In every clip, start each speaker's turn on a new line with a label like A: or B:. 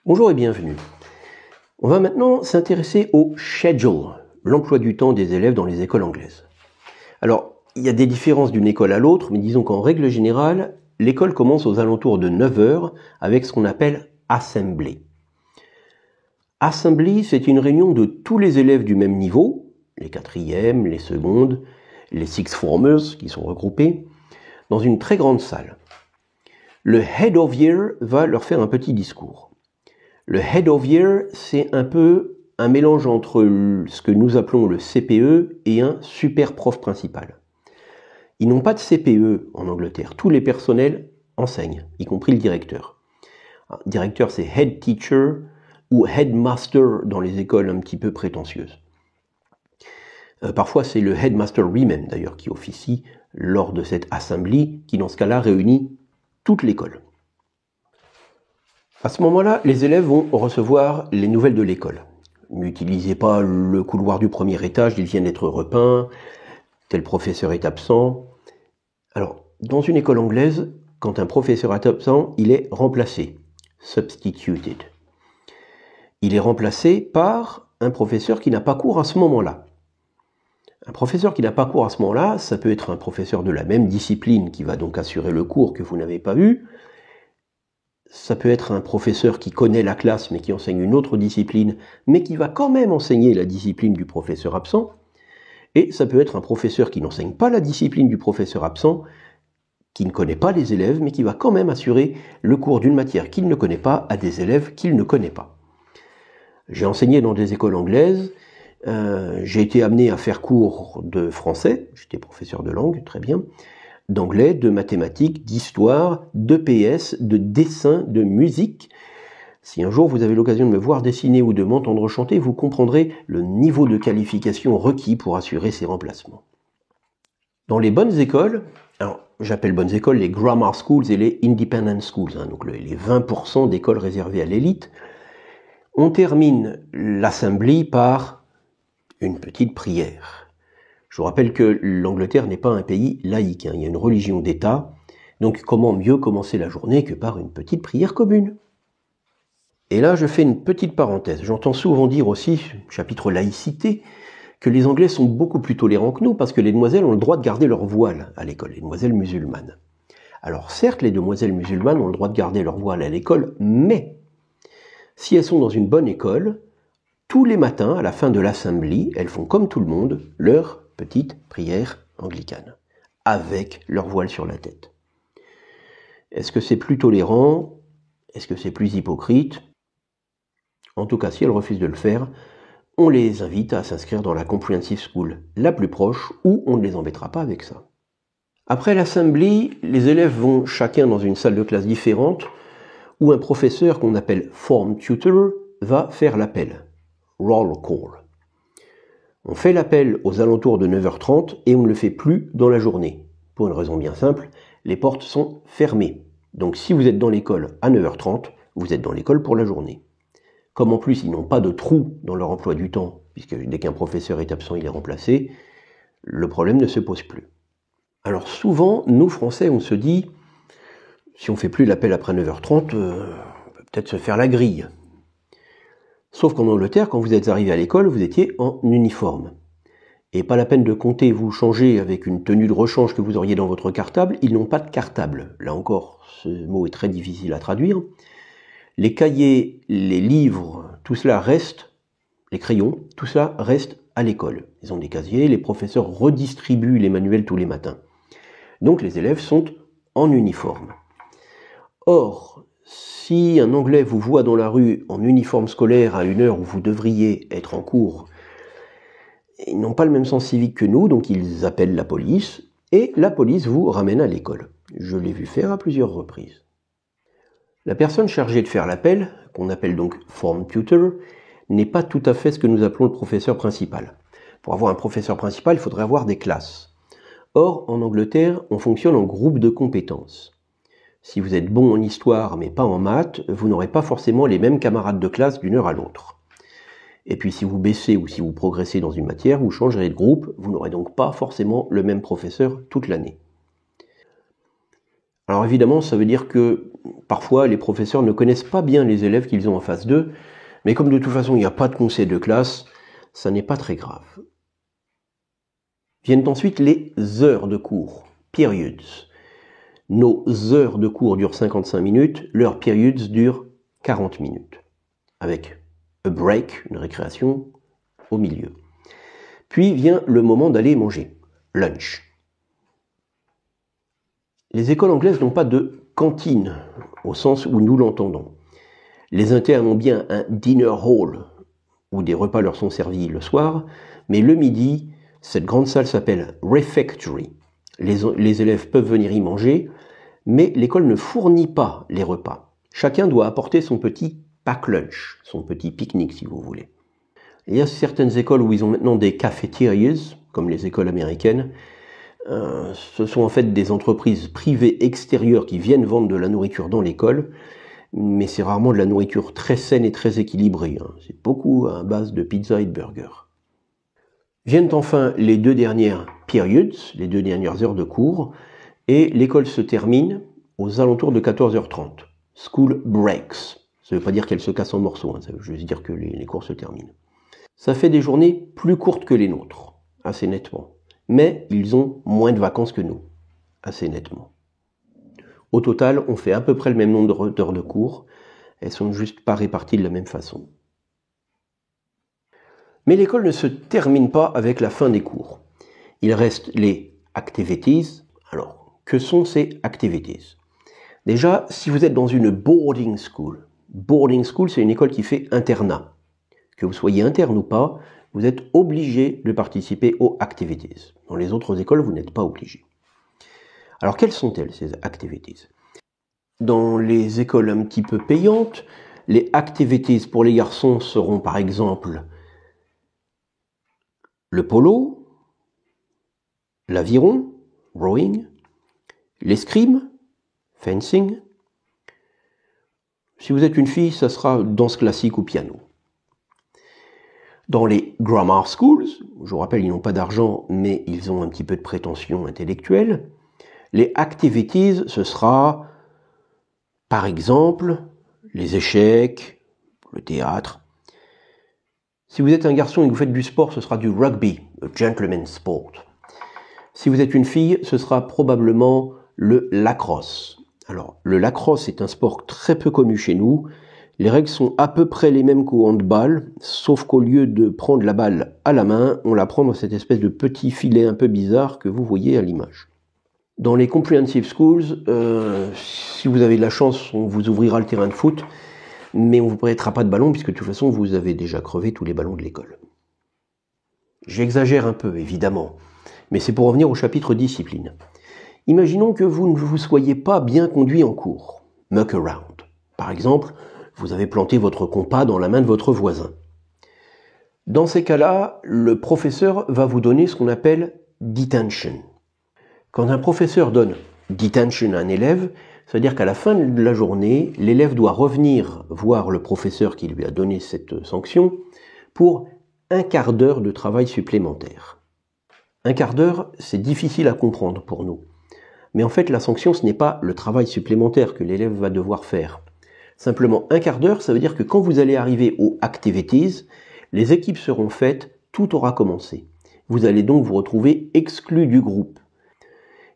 A: Bonjour et bienvenue. On va maintenant s'intéresser au schedule, l'emploi du temps des élèves dans les écoles anglaises. Alors, il y a des différences d'une école à l'autre, mais disons qu'en règle générale, l'école commence aux alentours de 9h avec ce qu'on appelle assembly. Assembly, c'est une réunion de tous les élèves du même niveau, les quatrièmes, les secondes, les sixth formers qui sont regroupés, dans une très grande salle. Le head of year va leur faire un petit discours. Le head of year, c'est un peu un mélange entre ce que nous appelons le CPE et un super prof principal. Ils n'ont pas de CPE en Angleterre. Tous les personnels enseignent, y compris le directeur. Le directeur, c'est head teacher ou headmaster dans les écoles un petit peu prétentieuses. Parfois, c'est le headmaster lui-même, d'ailleurs, qui officie lors de cette assembly, qui dans ce cas-là réunit toute l'école. À ce moment-là, les élèves vont recevoir les nouvelles de l'école. N'utilisez pas le couloir du premier étage, il vient d'être repeint, tel professeur est absent. Alors, dans une école anglaise, quand un professeur est absent, il est remplacé, substituted. Il est remplacé par un professeur qui n'a pas cours à ce moment-là. Un professeur qui n'a pas cours à ce moment-là, ça peut être un professeur de la même discipline qui va donc assurer le cours que vous n'avez pas eu. Ça peut être un professeur qui connaît la classe mais qui enseigne une autre discipline, mais qui va quand même enseigner la discipline du professeur absent. Et ça peut être un professeur qui n'enseigne pas la discipline du professeur absent, qui ne connaît pas les élèves, mais qui va quand même assurer le cours d'une matière qu'il ne connaît pas à des élèves qu'il ne connaît pas. J'ai enseigné dans des écoles anglaises, j'ai été amené à faire cours de français, j'étais professeur de langue, très bien, d'anglais, de mathématiques, d'histoire, de PS, de dessin, de musique. Si un jour vous avez l'occasion de me voir dessiner ou de m'entendre chanter, vous comprendrez le niveau de qualification requis pour assurer ces remplacements. Dans les bonnes écoles, alors j'appelle bonnes écoles les grammar schools et les independent schools, donc les 20% d'écoles réservées à l'élite, on termine l'assembly par une petite prière. Je vous rappelle que l'Angleterre n'est pas un pays laïque, il y a une religion d'État, donc comment mieux commencer la journée que par une petite prière commune? Et là, je fais une petite parenthèse. J'entends souvent dire aussi, chapitre laïcité, que les Anglais sont beaucoup plus tolérants que nous parce que les demoiselles ont le droit de garder leur voile à l'école, les demoiselles musulmanes. Alors certes, les demoiselles musulmanes ont le droit de garder leur voile à l'école, mais si elles sont dans une bonne école, tous les matins, à la fin de l'assembly, elles font comme tout le monde leur petite prière anglicane, avec leur voile sur la tête. Est-ce que c'est plus tolérant? Est-ce que c'est plus hypocrite? En tout cas, si elles refusent de le faire, on les invite à s'inscrire dans la Comprehensive School la plus proche, où on ne les embêtera pas avec ça. Après l'assembly, les élèves vont chacun dans une salle de classe différente, où un professeur qu'on appelle form tutor va faire l'appel, roll call. On fait l'appel aux alentours de 9h30 et on ne le fait plus dans la journée. Pour une raison bien simple, les portes sont fermées. Donc si vous êtes dans l'école à 9h30, vous êtes dans l'école pour la journée. Comme en plus ils n'ont pas de trou dans leur emploi du temps, puisque dès qu'un professeur est absent, il est remplacé, le problème ne se pose plus. Alors souvent, nous Français, on se dit, si on ne fait plus l'appel après 9h30, on peut peut-être se faire la grille. Sauf qu'en Angleterre, quand vous êtes arrivé à l'école, vous étiez en uniforme. Et pas la peine de compter vous changer avec une tenue de rechange que vous auriez dans votre cartable, ils n'ont pas de cartable. Là encore, ce mot est très difficile à traduire. Les cahiers, les livres, tout cela reste, les crayons, tout cela reste à l'école. Ils ont des casiers, les professeurs redistribuent les manuels tous les matins. Donc les élèves sont en uniforme. Or, si un Anglais vous voit dans la rue en uniforme scolaire à une heure où vous devriez être en cours, ils n'ont pas le même sens civique que nous, donc ils appellent la police, et la police vous ramène à l'école. Je l'ai vu faire à plusieurs reprises. La personne chargée de faire l'appel, qu'on appelle donc form tutor, n'est pas tout à fait ce que nous appelons le professeur principal. Pour avoir un professeur principal, il faudrait avoir des classes. Or, en Angleterre, on fonctionne en groupe de compétences. Si vous êtes bon en histoire mais pas en maths, vous n'aurez pas forcément les mêmes camarades de classe d'une heure à l'autre. Et puis si vous baissez ou si vous progressez dans une matière, vous changerez de groupe, vous n'aurez donc pas forcément le même professeur toute l'année. Alors évidemment, ça veut dire que parfois les professeurs ne connaissent pas bien les élèves qu'ils ont en face d'eux, mais comme de toute façon il n'y a pas de conseil de classe, ça n'est pas très grave. Viennent ensuite les heures de cours, periods. Nos heures de cours durent 55 minutes, leurs periods durent 40 minutes, avec a break, une récréation, au milieu. Puis vient le moment d'aller manger, lunch. Les écoles anglaises n'ont pas de cantine, au sens où nous l'entendons. Les internes ont bien un dinner hall, où des repas leur sont servis le soir, mais le midi, cette grande salle s'appelle refectory. Les élèves peuvent venir y manger, mais l'école ne fournit pas les repas. Chacun doit apporter son petit pack lunch, son petit pique-nique si vous voulez. Il y a certaines écoles où ils ont maintenant des cafeterias, comme les écoles américaines. Ce sont en fait des entreprises privées extérieures qui viennent vendre de la nourriture dans l'école, mais c'est rarement de la nourriture très saine et très équilibrée. C'est beaucoup à base de pizza et de burgers. Viennent enfin les 2 dernières periods, les 2 dernières heures de cours, et l'école se termine aux alentours de 14h30. School breaks. Ça ne veut pas dire qu'elle se casse en morceaux, ça veut juste dire que les cours se terminent. Ça fait des journées plus courtes que les nôtres, assez nettement. Mais ils ont moins de vacances que nous, assez nettement. Au total, on fait à peu près le même nombre d'heures de cours. Elles sont juste pas réparties de la même façon. Mais l'école ne se termine pas avec la fin des cours. Il reste les activities. Alors, que sont ces activities? Déjà, si vous êtes dans une boarding school, c'est une école qui fait internat. Que vous soyez interne ou pas, vous êtes obligé de participer aux activities. Dans les autres écoles, vous n'êtes pas obligé. Alors, quelles sont-elles, ces activities? Dans les écoles un petit peu payantes, les activities pour les garçons seront par exemple le polo, l'aviron, rowing, l'escrime, fencing. Si vous êtes une fille, ça sera danse classique ou piano. Dans les grammar schools, je vous rappelle, ils n'ont pas d'argent, mais ils ont un petit peu de prétention intellectuelle. Les activities, ce sera, par exemple, les échecs, le théâtre. Si vous êtes un garçon et que vous faites du sport, ce sera du rugby, le gentleman's sport. Si vous êtes une fille, ce sera probablement le lacrosse. Alors, le lacrosse est un sport très peu connu chez nous. Les règles sont à peu près les mêmes qu'au handball, sauf qu'au lieu de prendre la balle à la main, on la prend dans cette espèce de petit filet un peu bizarre que vous voyez à l'image. Dans les comprehensive schools, si vous avez de la chance, on vous ouvrira le terrain de foot, mais on ne vous prêtera pas de ballon puisque de toute façon vous avez déjà crevé tous les ballons de l'école. J'exagère un peu, évidemment, mais c'est pour revenir au chapitre discipline. Imaginons que vous ne vous soyez pas bien conduit en cours. Muck around. Par exemple, vous avez planté votre compas dans la main de votre voisin. Dans ces cas-là, le professeur va vous donner ce qu'on appelle detention. Quand un professeur donne detention à un élève, ça veut dire qu'à la fin de la journée, l'élève doit revenir voir le professeur qui lui a donné cette sanction pour 1/4 d'heure de travail supplémentaire. 1/4 d'heure, c'est difficile à comprendre pour nous. Mais en fait, la sanction, ce n'est pas le travail supplémentaire que l'élève va devoir faire. Simplement, 1/4 d'heure, ça veut dire que quand vous allez arriver aux activities, les équipes seront faites, tout aura commencé. Vous allez donc vous retrouver exclu du groupe.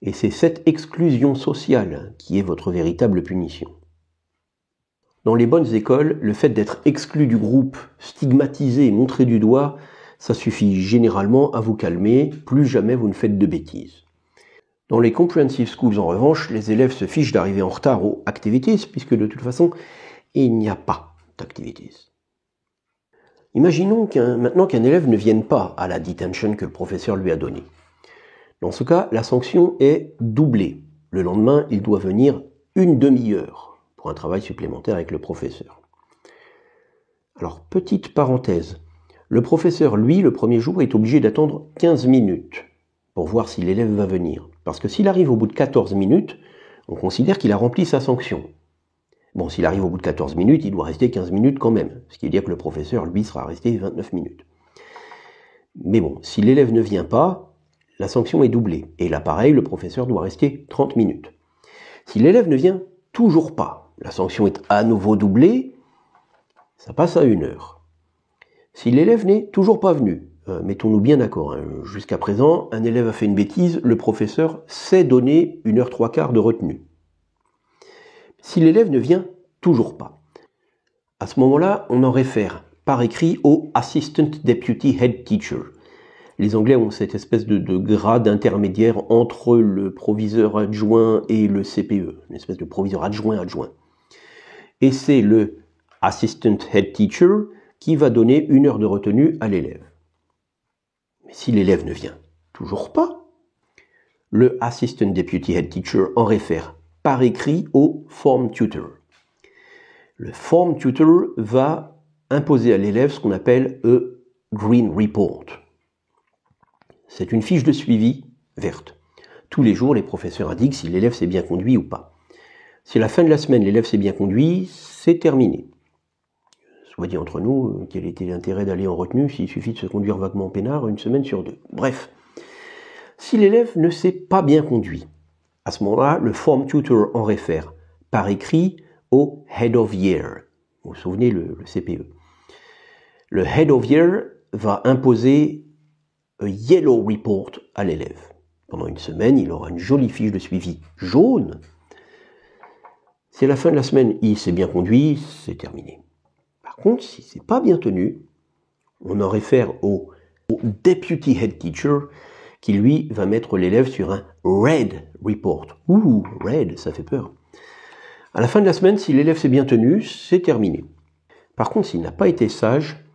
A: Et c'est cette exclusion sociale qui est votre véritable punition. Dans les bonnes écoles, le fait d'être exclu du groupe, stigmatisé, montré du doigt, ça suffit généralement à vous calmer, plus jamais vous ne faites de bêtises. Dans les comprehensive schools, en revanche, les élèves se fichent d'arriver en retard aux activities, puisque de toute façon, il n'y a pas d'activities. Imaginons maintenant qu'un élève ne vienne pas à la detention que le professeur lui a donnée. Dans ce cas, la sanction est doublée. Le lendemain, il doit venir 1 demi-heure pour un travail supplémentaire avec le professeur. Alors, petite parenthèse, le professeur, lui, le premier jour, est obligé d'attendre 15 minutes pour voir si l'élève va venir. Parce que s'il arrive au bout de 14 minutes, on considère qu'il a rempli sa sanction. Bon, s'il arrive au bout de 14 minutes, il doit rester 15 minutes quand même, ce qui veut dire que le professeur, lui, sera resté 29 minutes. Mais bon, si l'élève ne vient pas, la sanction est doublée. Et là, pareil, le professeur doit rester 30 minutes. Si l'élève ne vient toujours pas, la sanction est à nouveau doublée, ça passe à 1 heure. Si l'élève n'est toujours pas venu, mettons-nous bien d'accord, jusqu'à présent, un élève a fait une bêtise, le professeur sait donner 1 heure 3/4 de retenue. Si l'élève ne vient toujours pas, à ce moment-là, on en réfère par écrit au Assistant Deputy Head Teacher. Les Anglais ont cette espèce de grade intermédiaire entre le proviseur adjoint et le CPE, une espèce de proviseur adjoint. Et c'est le Assistant Head Teacher qui va donner 1 heure de retenue à l'élève. Mais si l'élève ne vient toujours pas, le Assistant Deputy Head Teacher en réfère par écrit au Form Tutor. Le Form Tutor va imposer à l'élève ce qu'on appelle a Green Report. C'est une fiche de suivi verte. Tous les jours, les professeurs indiquent si l'élève s'est bien conduit ou pas. Si à la fin de la semaine, l'élève s'est bien conduit, c'est terminé. Soit dit entre nous, quel était l'intérêt d'aller en retenue s'il suffit de se conduire vaguement peinard 1 semaine sur 2. Bref, si l'élève ne s'est pas bien conduit, à ce moment-là, le Form Tutor en réfère par écrit au Head of Year. Vous vous souvenez, le CPE. Le Head of Year va imposer un Yellow Report à l'élève. Pendant 1 semaine, il aura une jolie fiche de suivi jaune. Si à la fin de la semaine, il s'est bien conduit, c'est terminé. Par contre, si c'est pas bien tenu, on en réfère au Deputy Head Teacher qui, lui, va mettre l'élève sur un Red Report. Ouh, Red, ça fait peur. À la fin de la semaine, si l'élève s'est bien tenu, c'est terminé. Par contre, s'il n'a pas été sage,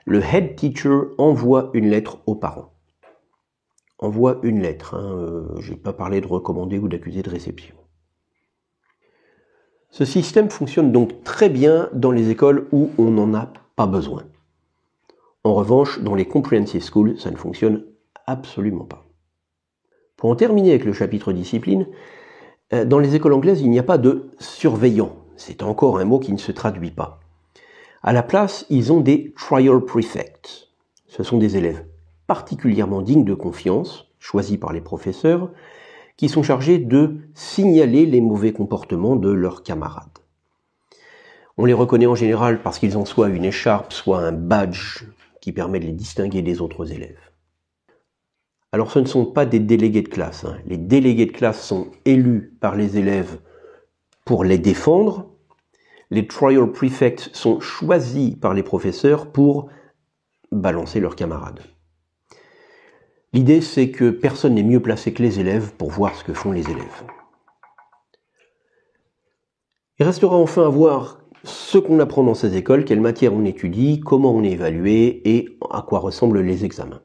A: le Head Teacher envoie une lettre aux parents. Envoie une lettre. Je n'ai pas parlé de recommandé ou d'accusé de réception. Ce système fonctionne donc très bien dans les écoles où on n'en a pas besoin. En revanche, dans les comprehensive schools, ça ne fonctionne absolument pas. Pour en terminer avec le chapitre discipline, dans les écoles anglaises, il n'y a pas de surveillant. C'est encore un mot qui ne se traduit pas. À la place, ils ont des trial prefects. Ce sont des élèves particulièrement dignes de confiance, choisis par les professeurs, qui sont chargés de signaler les mauvais comportements de leurs camarades. On les reconnaît en général parce qu'ils ont soit une écharpe, soit un badge qui permet de les distinguer des autres élèves. Alors ce ne sont pas des délégués de classe. Les délégués de classe sont élus par les élèves pour les défendre. Les trial prefects sont choisis par les professeurs pour balancer leurs camarades. L'idée, c'est que personne n'est mieux placé que les élèves pour voir ce que font les élèves. Il restera enfin à voir ce qu'on apprend dans ces écoles, quelle matière on étudie, comment on est évalué et à quoi ressemblent les examens.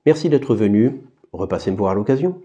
A: Merci d'être venu. Repassez me voir à l'occasion.